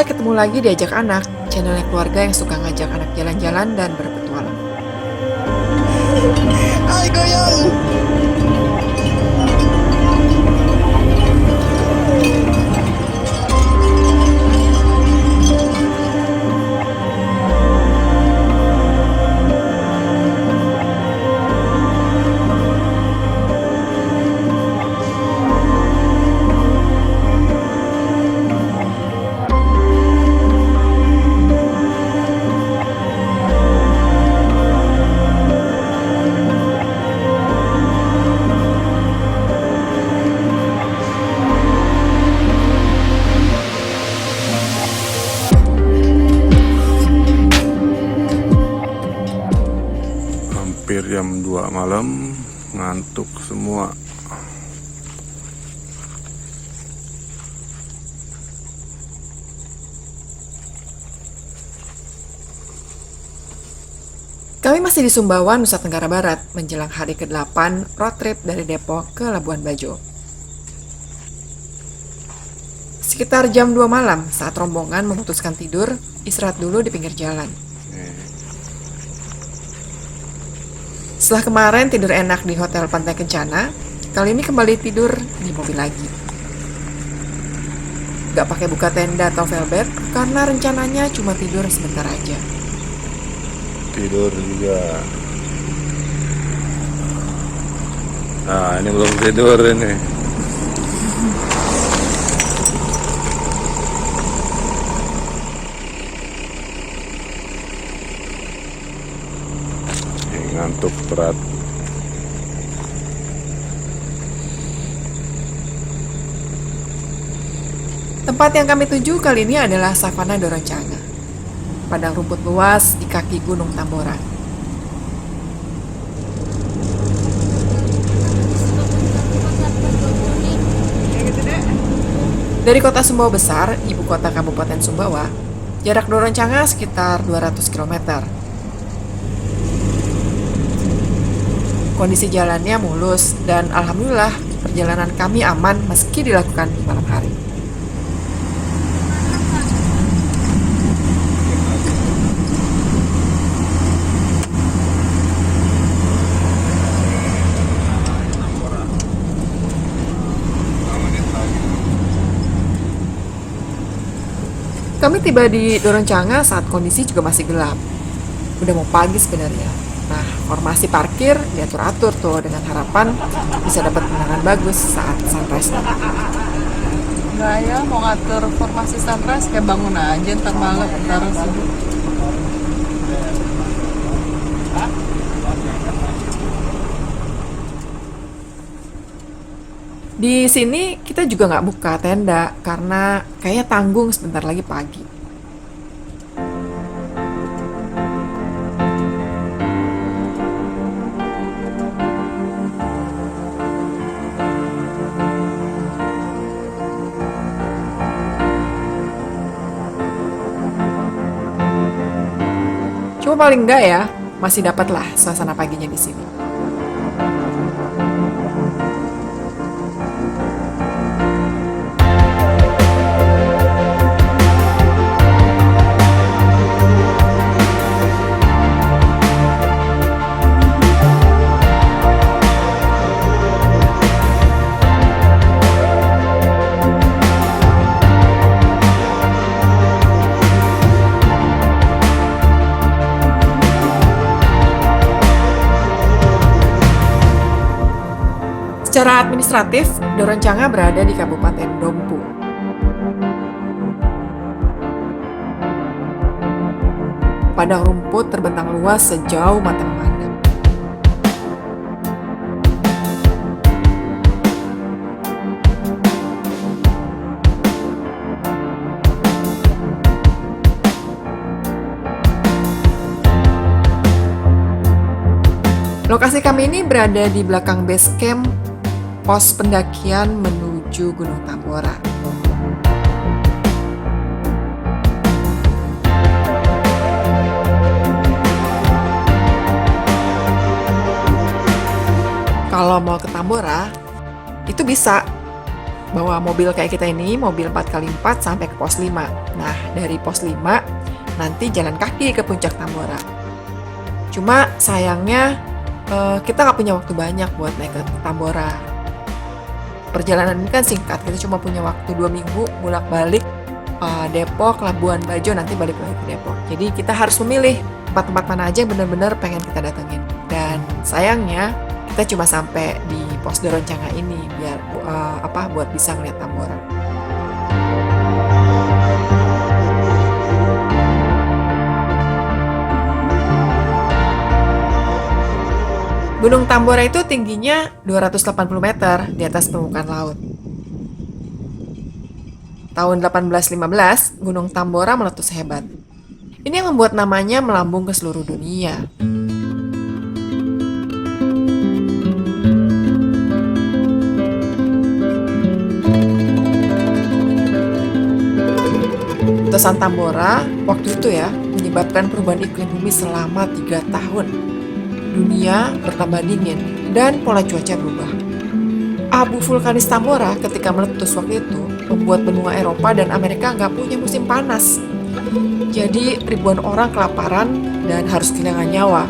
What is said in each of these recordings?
Hai, ketemu lagi di Ajak Anak, channelnya keluarga yang suka ngajak anak jalan-jalan dan berpetualang. Hai goyang. Hampir jam 2 malam, ngantuk semua. Kami masih di Sumbawa, Nusa Tenggara Barat, menjelang hari ke-8 road trip dari Depok ke Labuan Bajo. Sekitar jam 2 malam, saat rombongan memutuskan tidur, istirahat dulu di pinggir jalan. Setelah kemarin tidur enak di Hotel Pantai Kencana, kali ini kembali tidur di mobil lagi. Gak pakai buka tenda atau velbet, karena rencananya cuma tidur sebentar aja. Tidur juga. Nah, ini belum tidur ini. Ngantuk berat. Tempat yang kami tuju kali ini adalah Savana Doroncanga, padang rumput luas di kaki Gunung Tambora. Dari kota Sumbawa Besar, ibu kota Kabupaten Sumbawa, jarak Doroncanga sekitar 200 km. Kondisi jalannya mulus dan alhamdulillah perjalanan kami aman meski dilakukan di malam hari. Kami tiba di Doroncanga saat kondisi juga masih gelap. Udah mau pagi sebenarnya. Nah, formasi parkir diatur-atur tuh dengan harapan bisa dapat pemandangan bagus saat sunrise nanti. Enggak ya, mau ngatur formasi sunrise kayak bangun aja ntar malam ntar subuh. Di sini kita juga nggak buka tenda karena kayaknya tanggung sebentar lagi pagi. Cuma paling enggak ya, masih dapatlah suasana paginya di sini. Secara administratif, Doroncanga berada di Kabupaten Dompu. Padang rumput terbentang luas sejauh mata memandang. Lokasi kami ini berada di belakang base camp pos pendakian menuju Gunung Tambora. Kalau mau ke Tambora, itu bisa bawa mobil kayak kita ini, mobil 4x4 sampai ke pos 5. Nah, dari pos 5 nanti jalan kaki ke puncak Tambora. Cuma sayangnya kita nggak punya waktu banyak buat naik ke Tambora. Perjalanan ini kan singkat, kita cuma punya waktu 2 minggu bolak-balik Depok, Labuan Bajo, nanti balik lagi ke Depok. Jadi kita harus memilih tempat-tempat mana aja yang benar-benar pengen kita datengin. Dan sayangnya kita cuma sampai di pos Doroncanga ini biar buat bisa ngeliat Tambora. Gunung Tambora itu tingginya 280 meter di atas permukaan laut. Tahun 1815, Gunung Tambora meletus hebat. Ini yang membuat namanya melambung ke seluruh dunia. Letusan Tambora waktu itu menyebabkan perubahan iklim bumi selama 3 tahun. Dunia bertambah dingin dan pola cuaca berubah. Abu vulkanis Tambora ketika meletus waktu itu membuat benua Eropa dan Amerika nggak punya musim panas. Jadi ribuan orang kelaparan dan harus kehilangan nyawa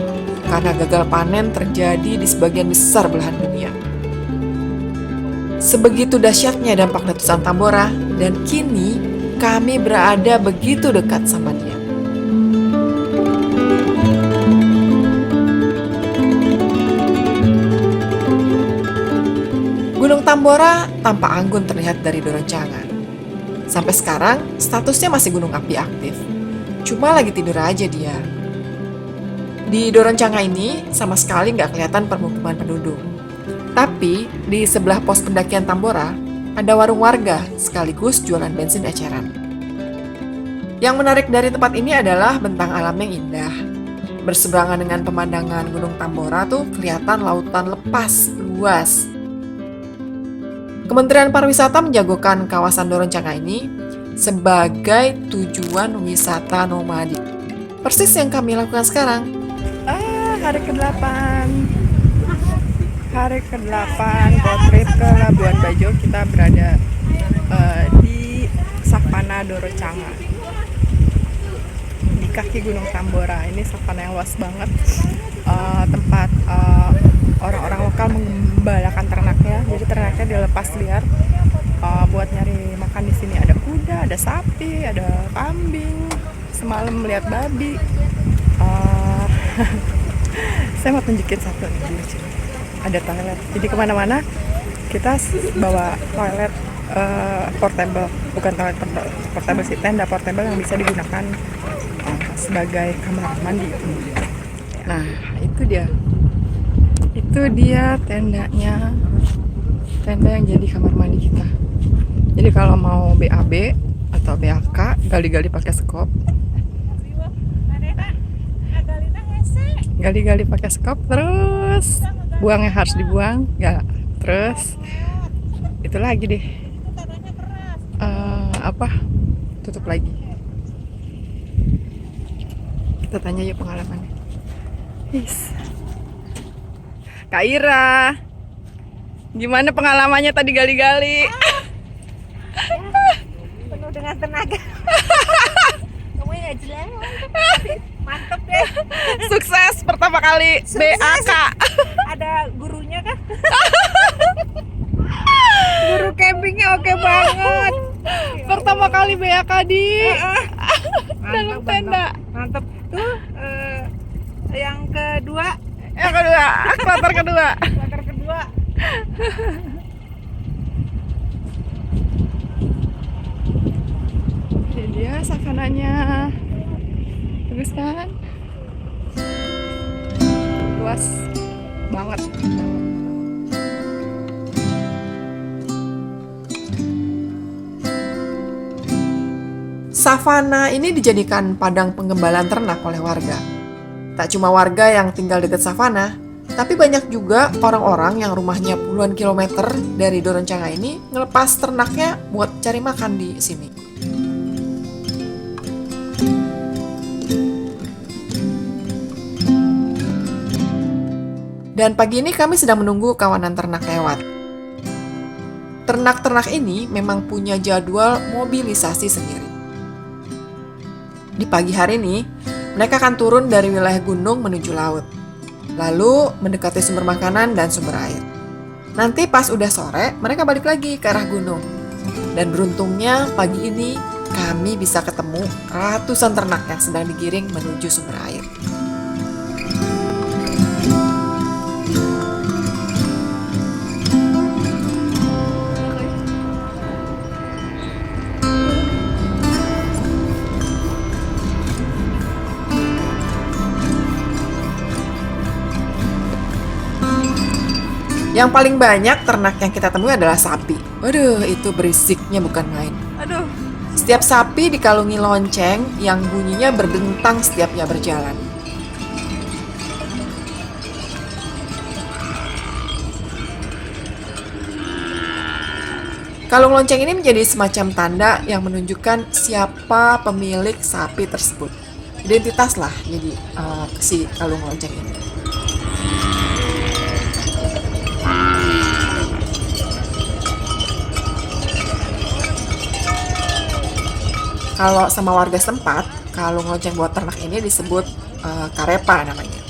karena gagal panen terjadi di sebagian besar belahan dunia. Sebegitu dahsyatnya dampak letusan Tambora, dan kini kami berada begitu dekat sama dia. Gunung Tambora tampak anggun terlihat dari Doroncanga. Sampai sekarang statusnya masih gunung api aktif. Cuma lagi tidur aja dia. Di Doroncanga ini sama sekali nggak kelihatan permukiman penduduk. Tapi di sebelah pos pendakian Tambora ada warung warga sekaligus jualan bensin eceran. Yang menarik dari tempat ini adalah bentang alam yang indah. Berseberangan dengan pemandangan Gunung Tambora tuh kelihatan lautan lepas, luas. Kementerian Pariwisata menjagokan kawasan Doroncanga ini sebagai tujuan wisata nomadik. Persis yang kami lakukan sekarang. Hari ke-8. Hari ke-8 road trip ke Labuan Bajo. Kita berada di Savana Doroncanga, di kaki Gunung Tambora. Ini savana yang luas banget, tempat orang-orang lokal mengembalakan ternaknya. Jadi ternaknya dilepas liar buat nyari makan di sini. Ada kuda, ada sapi, ada kambing. Semalam melihat babi. Saya mau tunjukin satu nih, lucu. Ada toilet. Jadi kemana-mana kita bawa toilet portable, bukan toilet portable sih, tenda portable yang bisa digunakan sebagai kamar mandi. Nah, itu dia tendanya, tenda yang jadi kamar mandi kita. Jadi kalau mau BAB atau BAK, gali-gali pakai skop, gali-gali pakai skop, terus buangnya harus dibuang, nggak, terus itu lagi deh, tutup lagi. Kita tanya yuk pengalamannya. Kak Ira, gimana pengalamannya tadi gali-gali? Penuh dengan tenaga. Kamu nggak jelas. Mantep deh. Sukses pertama kali BAK. Ada gurunya kan? Guru campingnya oke banget. Pertama kali BAK di dalam tenda. Mantep. Tuh yang kedua. Kloter kedua. Kloter kedua. Ini dia savananya. Bagus kan? Luas banget. Savana ini dijadikan padang penggembalaan ternak oleh warga. Tak cuma warga yang tinggal dekat savana, tapi banyak juga orang-orang yang rumahnya puluhan kilometer dari Doroncanga ini ngelepas ternaknya buat cari makan di sini. Dan pagi ini kami sedang menunggu kawanan ternak lewat. Ternak-ternak ini memang punya jadwal mobilisasi sendiri. Di pagi hari ini, mereka akan turun dari wilayah gunung menuju laut, lalu mendekati sumber makanan dan sumber air. Nanti pas udah sore, mereka balik lagi ke arah gunung. Dan beruntungnya pagi ini kami bisa ketemu ratusan ternak yang sedang digiring menuju sumber air. Yang paling banyak ternak yang kita temui adalah sapi. Waduh, itu berisiknya bukan main. Aduh, Setiap sapi dikalungi lonceng yang bunyinya berdentang setiapnya berjalan. Kalung lonceng ini menjadi semacam tanda yang menunjukkan siapa pemilik sapi tersebut. Identitas lah jadi si kalung lonceng ini. Kalau sama warga setempat, kalung lonceng buat ternak ini disebut karepa namanya.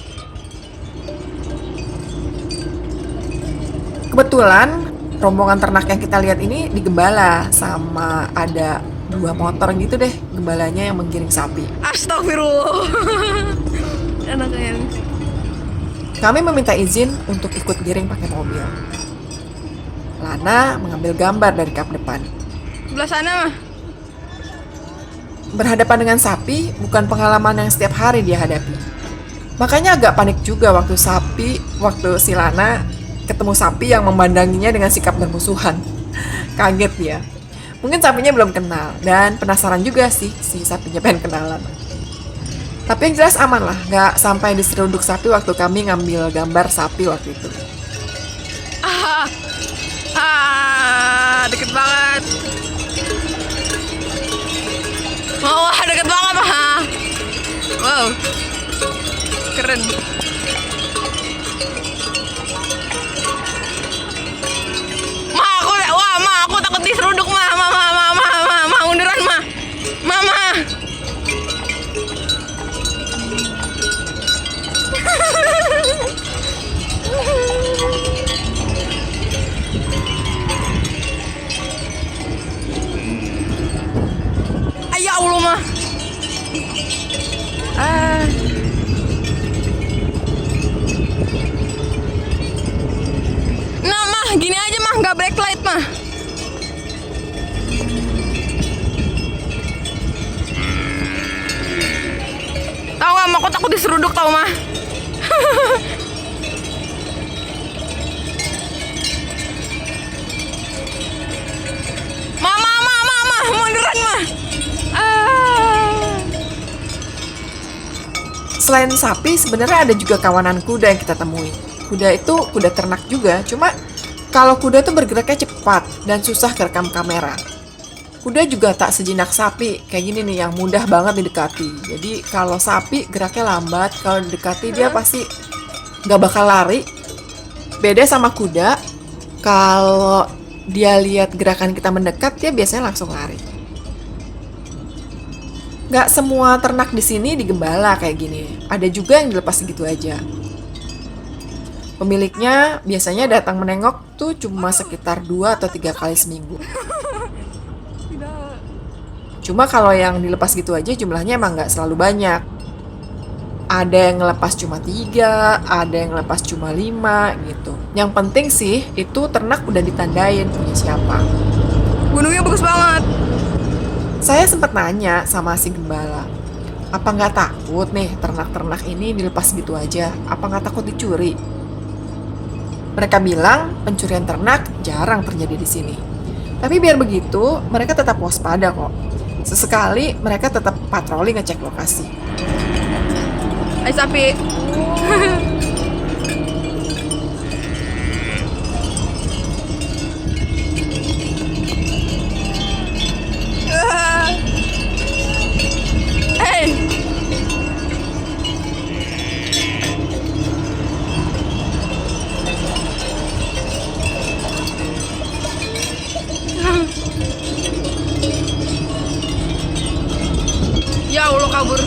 Kebetulan rombongan ternak yang kita lihat ini digembala sama ada 2 motor gitu deh gembalanya yang menggiring sapi. astagfirullah. Enak yang Kami meminta izin untuk ikut giring pakai mobil. Lana mengambil gambar dari kap depan. sebelah sana mah. Berhadapan dengan sapi bukan pengalaman yang setiap hari dia hadapi. Makanya agak panik juga waktu si Lana ketemu sapi yang memandanginya dengan sikap bermusuhan. Kaget dia. Mungkin sapinya belum kenal dan penasaran juga sih si sapinya pengen kenalan. Tapi yang jelas aman lah, nggak sampai diseruduk sapi waktu kami ngambil gambar sapi waktu itu. Deket banget. Wah, deket banget mah. Wow, keren. Aku takut diseruduk mah, munduran mah, mama. Ya Allah mah. Nah mah, gini aja mah, nggak backlight mah. Tahu nggak, aku takut diseruduk tau mah. Mama, munduran mah. Selain sapi, sebenarnya ada juga kawanan kuda yang kita temui. Kuda itu kuda ternak juga, cuma kalau kuda itu bergeraknya cepat dan susah kerekam kamera. Kuda juga tak sejinak sapi, kayak gini nih yang mudah banget didekati. Jadi kalau sapi geraknya lambat, kalau didekati dia pasti nggak bakal lari. Beda sama kuda, kalau dia lihat gerakan kita mendekat, dia biasanya langsung lari. Nggak semua ternak di sini digembala kayak gini. Ada juga yang dilepas segitu aja. Pemiliknya biasanya datang menengok tuh cuma sekitar 2 atau 3 kali seminggu. Cuma kalau yang dilepas gitu aja jumlahnya emang nggak selalu banyak. Ada yang ngelepas cuma 3, ada yang ngelepas cuma 5 gitu. Yang penting sih itu ternak udah ditandain punya siapa. Gunungnya bagus banget. Saya sempat nanya sama si gembala, apa nggak takut nih ternak-ternak ini dilepas gitu aja? Apa nggak takut dicuri? Mereka bilang pencurian ternak jarang terjadi di sini. Tapi biar begitu, mereka tetap waspada kok. Sesekali mereka tetap patroli ngecek lokasi. Ayo sapi. kabur.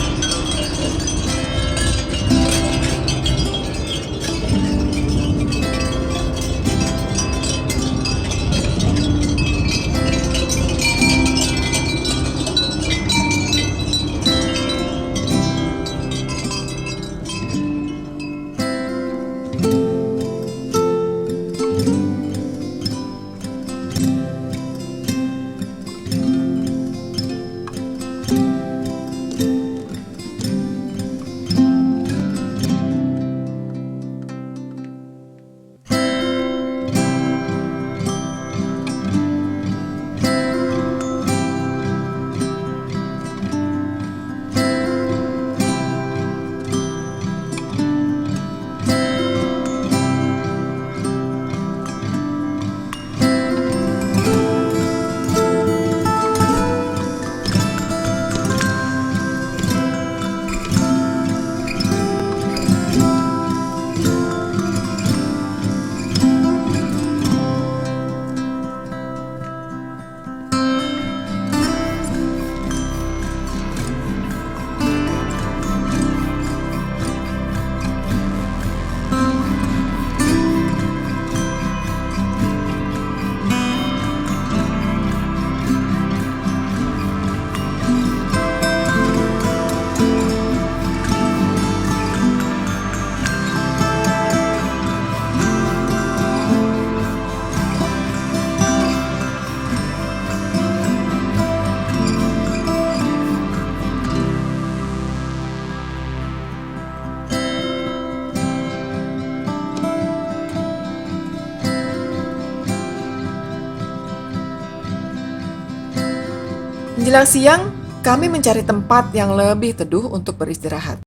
Menjelang siang, kami mencari tempat yang lebih teduh untuk beristirahat.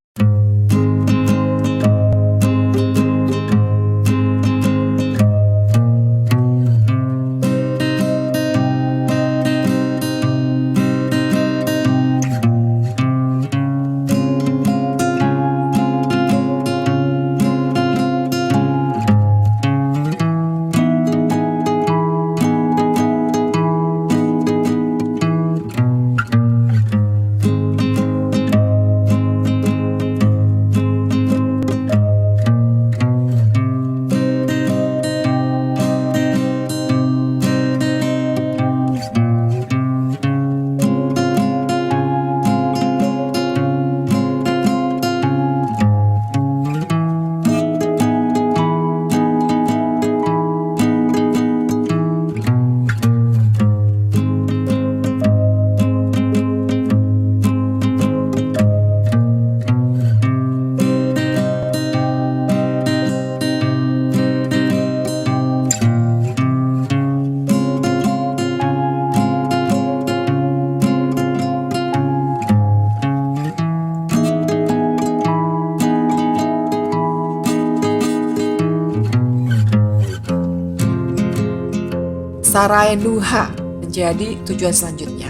Sarai Duha menjadi tujuan selanjutnya.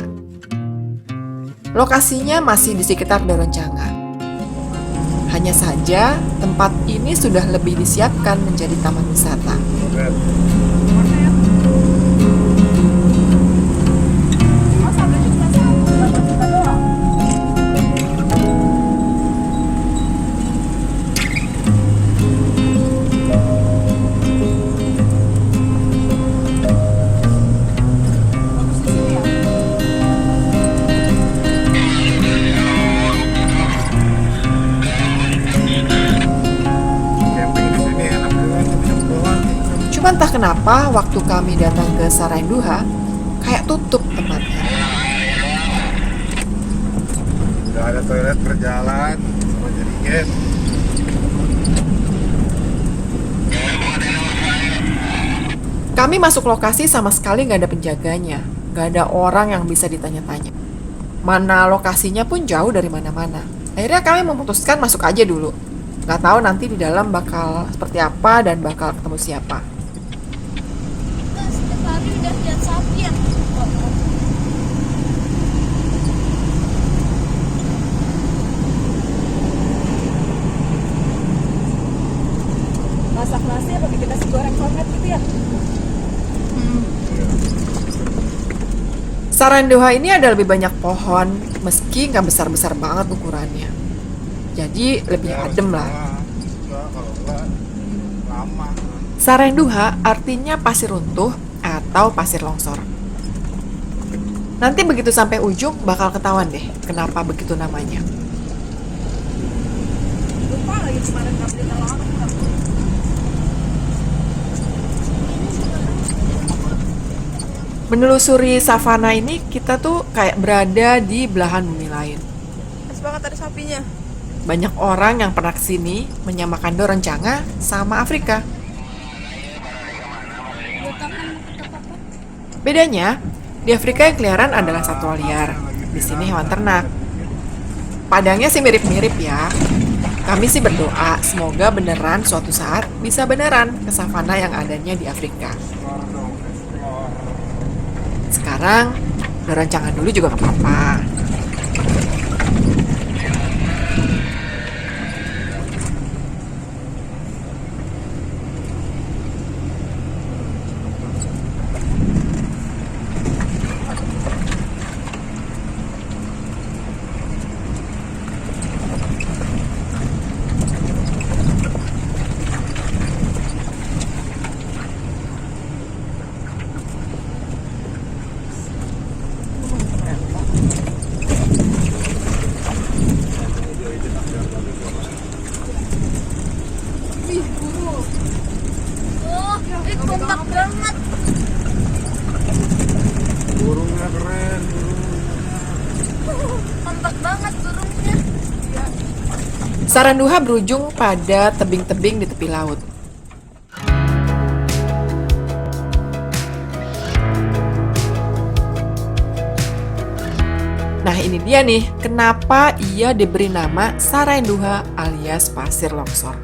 Lokasinya masih di sekitar Doroncanga. Hanya saja tempat ini sudah lebih disiapkan menjadi taman wisata. Cuma entah kenapa waktu kami datang ke Sarai Duha, kayak tutup tempatnya. Udah ada toilet berjalan sama jadi guys. Kami masuk lokasi sama sekali nggak ada penjaganya, nggak ada orang yang bisa ditanya-tanya. Mana lokasinya pun jauh dari mana-mana. Akhirnya kami memutuskan masuk aja dulu. Nggak tahu nanti di dalam bakal seperti apa dan bakal ketemu siapa. Setiap hari udah lihat sapi ya. Masak nasi apa bikin nasi goreng homemade gitu ya? Sarandoha ini ada lebih banyak pohon, meski nggak besar-besar banget ukurannya. Jadi lebih adem lah. Sarandoha artinya pasir runtuh atau pasir longsor. Nanti begitu sampai ujung bakal ketahuan deh kenapa begitu namanya. Menelusuri savana ini kita tuh kayak berada di belahan bumi lain. Pas banget ada sapinya. Banyak orang yang pernah kesini menyamakan Dorencanga sama Afrika. Bedanya, di Afrika yang keliaran adalah satwa liar, di sini hewan ternak. Padangnya sih mirip-mirip ya. Kami sih berdoa semoga beneran suatu saat bisa beneran ke savana yang adanya di Afrika. Sekarang, Dorencanga dulu juga gak apa-apa. Oh, kompak banget. Burungnya keren. Kompak banget burungnya. Sarandoha berujung pada tebing-tebing di tepi laut. Nah ini dia nih, kenapa ia diberi nama Sarandoha alias pasir longsor.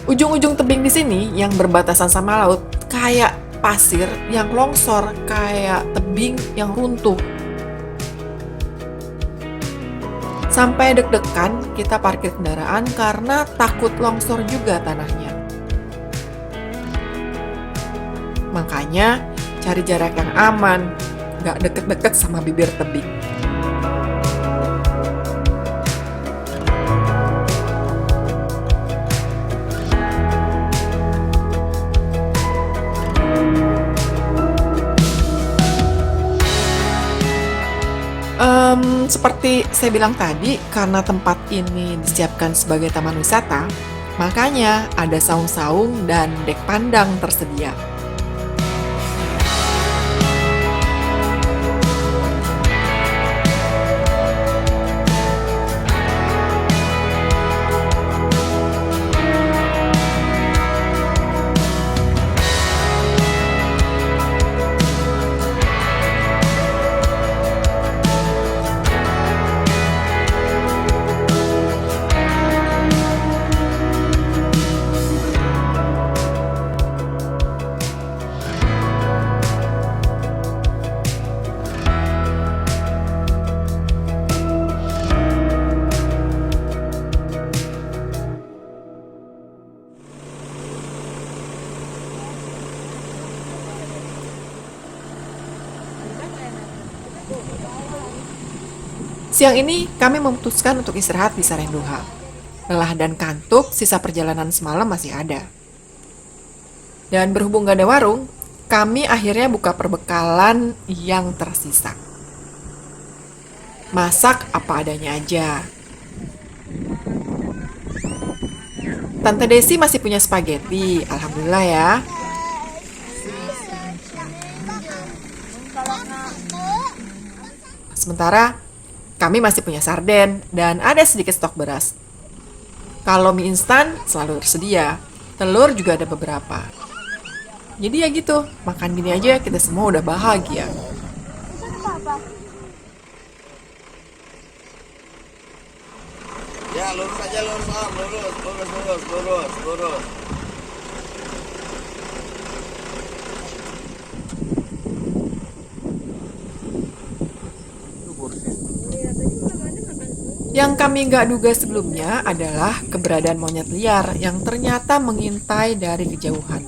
Ujung-ujung tebing di sini yang berbatasan sama laut kayak pasir yang longsor, kayak tebing yang runtuh. Sampai deg-degan kita parkir kendaraan karena takut longsor juga tanahnya. Makanya cari jarak yang aman, gak deket-deket sama bibir tebing. Seperti saya bilang tadi, karena tempat ini disiapkan sebagai taman wisata, makanya ada saung-saung dan dek pandang tersedia. Siang ini kami memutuskan untuk istirahat di Sarandoha. Lelah dan kantuk, sisa perjalanan semalam masih ada. Dan berhubung gak ada warung, kami akhirnya buka perbekalan yang tersisa. Masak apa adanya aja. Tante Desi masih punya spaghetti, alhamdulillah ya. Sementara kami masih punya sarden dan ada sedikit stok beras. Kalau mie instan selalu tersedia, telur juga ada beberapa. Jadi ya gitu, makan gini aja kita semua udah bahagia. Ya lurus aja lurus om, lurus. Yang kami nggak duga sebelumnya adalah keberadaan monyet liar yang ternyata mengintai dari kejauhan.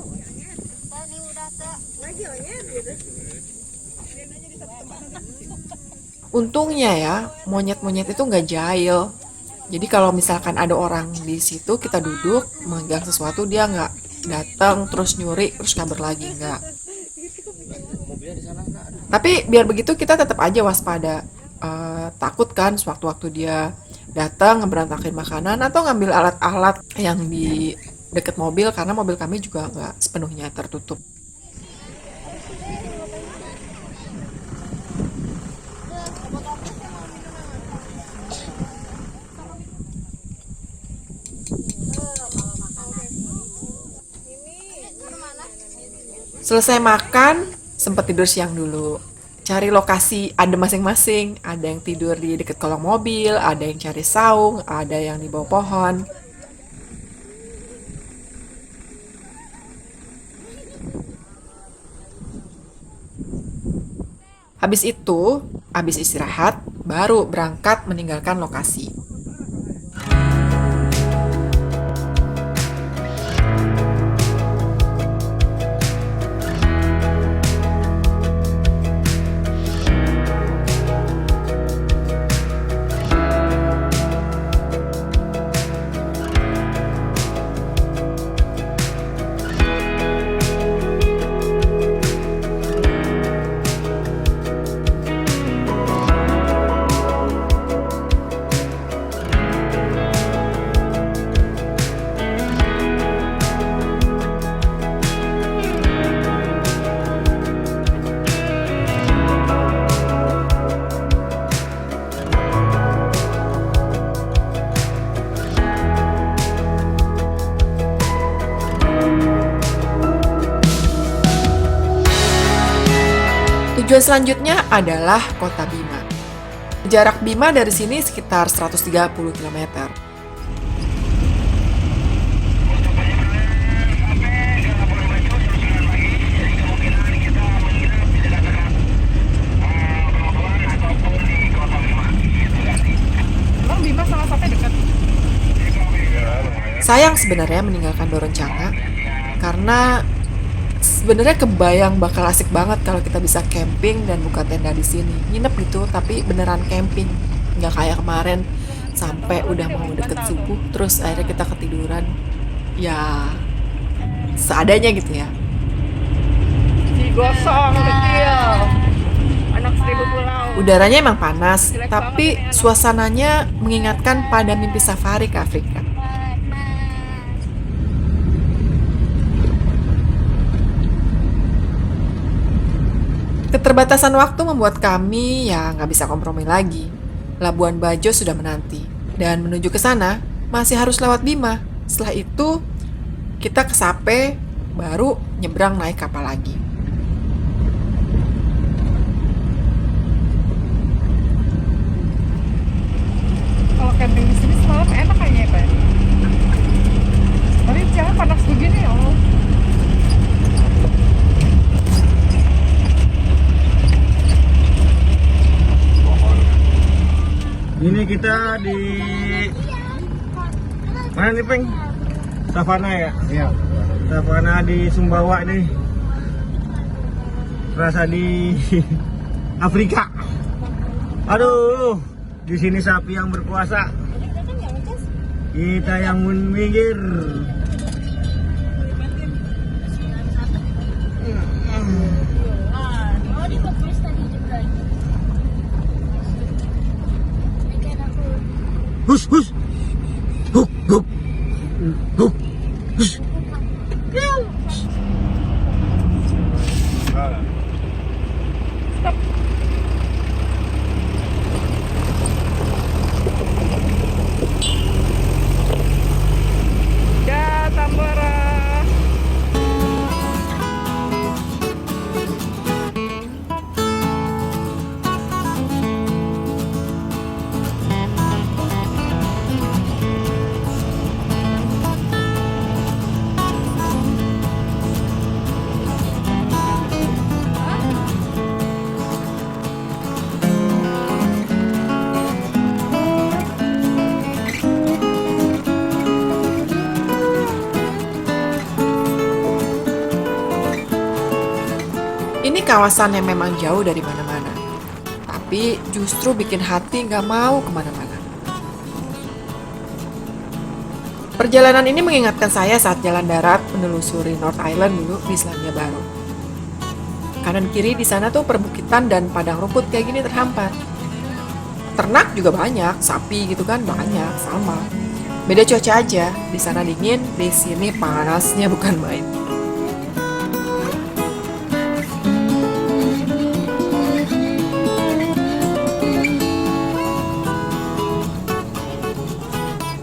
Untungnya ya, monyet-monyet itu nggak jahil. Jadi kalau misalkan ada orang di situ, kita duduk, memegang sesuatu, dia nggak datang, terus nyuri, terus kabur lagi, nggak. Tapi biar begitu kita tetap aja waspada. Takut kan sewaktu-waktu dia datang ngeberantakin makanan atau ngambil alat-alat yang di deket mobil, karena mobil kami juga nggak sepenuhnya tertutup. Selesai makan, sempat tidur siang dulu. Cari lokasi adem masing-masing. Ada yang tidur di dekat kolong mobil, ada yang cari saung, ada yang di bawah pohon. Habis istirahat, baru berangkat meninggalkan lokasi. Tujuan selanjutnya adalah Kota Bima. Jarak Bima dari sini sekitar 130 km. Emang Bima sama Sate dekat? Sayang sebenarnya meninggalkan Doroncanga, karena sebenarnya kebayang bakal asik banget kalau kita bisa camping dan buka tenda di sini. Nginep gitu, tapi beneran camping. Nggak kayak kemarin, sampai udah mau deket subuh, terus akhirnya kita ketiduran. Ya, seadanya gitu ya. Gosong kecil. Anak 1000 pulau. Udaranya emang panas, tapi suasananya mengingatkan pada mimpi safari ke Afrika. Keterbatasan waktu membuat kami ya nggak bisa kompromi lagi. Labuan Bajo sudah menanti, dan menuju ke sana masih harus lewat Bima. Setelah itu kita ke Sape, baru nyebrang naik kapal lagi. Kalau camping di sini semalam enak kayaknya ya, Pak. Tapi jangan panas begini ya Allah. Ini kita di mana nih, Peng? Savana ya? Iya. Savana di Sumbawa nih. Terasa di Afrika. Aduh, di sini sapi yang berkuasa. Kita yang minggir. Hus, hus, huk, huk, huk, hus. Ya, Tambora. Ini kawasan yang memang jauh dari mana-mana, tapi justru bikin hati nggak mau kemana-mana. Perjalanan ini mengingatkan saya saat jalan darat menelusuri North Island dulu di Selandia Baru. Kanan kiri di sana tuh perbukitan dan padang rumput kayak gini terhampar. Ternak juga banyak, sapi gitu kan banyak, sama. Beda cuaca aja, di sana dingin, di sini panasnya bukan main.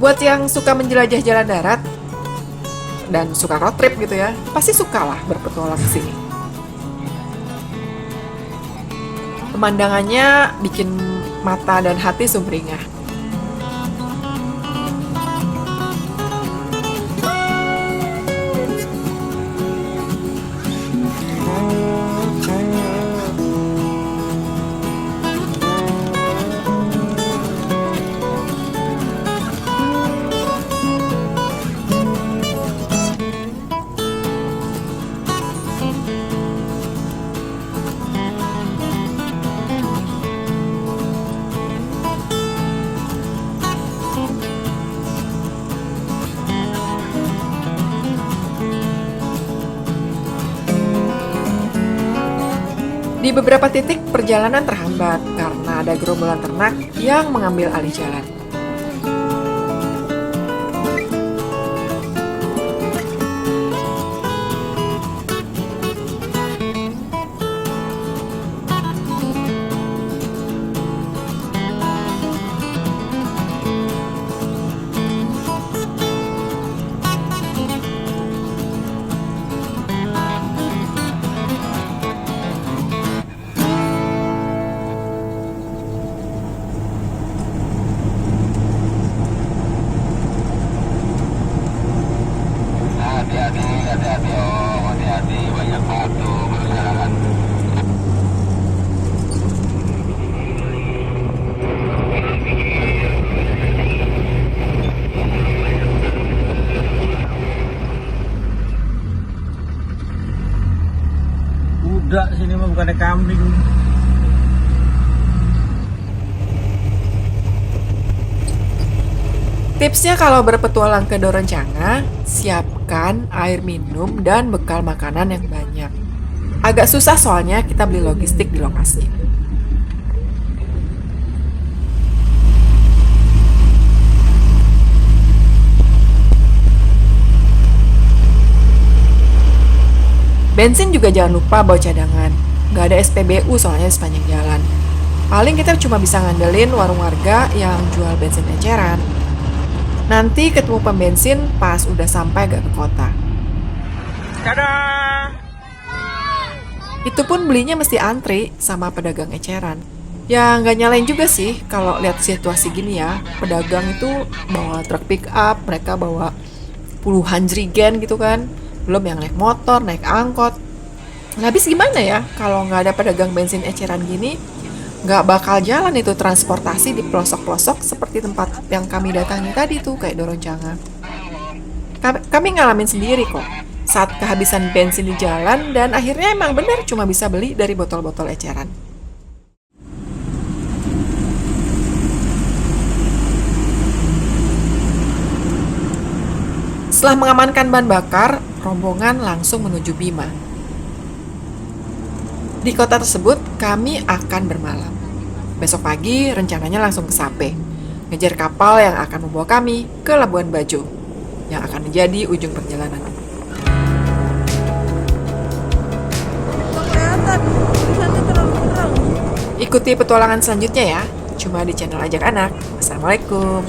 Buat yang suka menjelajah jalan darat dan suka road trip gitu ya, pasti suka lah berpetualang ke sini. Pemandangannya bikin mata dan hati sumringah. Di beberapa titik perjalanan terhambat karena ada gerombolan ternak yang mengambil alih jalan. Kuda sini mah bukan kambing. Tipsnya kalau berpetualang ke Doroncanga, siapkan air minum dan bekal makanan yang banyak. Agak susah soalnya kita beli logistik di lokasi. Bensin juga jangan lupa bawa cadangan. Nggak ada SPBU soalnya sepanjang jalan. Paling kita cuma bisa ngandelin warung warga yang jual bensin eceran. Nanti ketemu pom bensin pas udah sampai agak ke kota. Dadah. Itu pun belinya mesti antri sama pedagang eceran. Ya nggak nyalain juga sih kalau lihat situasi gini ya. Pedagang itu bawa truk pick up, mereka bawa puluhan jerigen gitu kan. Belum yang naik motor, naik angkot. Nah, habis gimana ya kalau nggak ada pedagang bensin eceran gini? Nggak bakal jalan itu transportasi di pelosok-pelosok seperti tempat yang kami datangi tadi tuh, kayak Doroncanga. Kami ngalamin sendiri kok, saat kehabisan bensin di jalan dan akhirnya emang benar cuma bisa beli dari botol-botol eceran. Setelah mengamankan bahan bakar, rombongan langsung menuju Bima. Di kota tersebut, kami akan bermalam. Besok pagi, rencananya langsung ke Sape, ngejar kapal yang akan membawa kami ke Labuan Bajo, yang akan menjadi ujung perjalanan. Kelihatan, tulisannya terlalu terang. Ikuti petualangan selanjutnya ya, cuma di channel Ajak Anak. Assalamualaikum.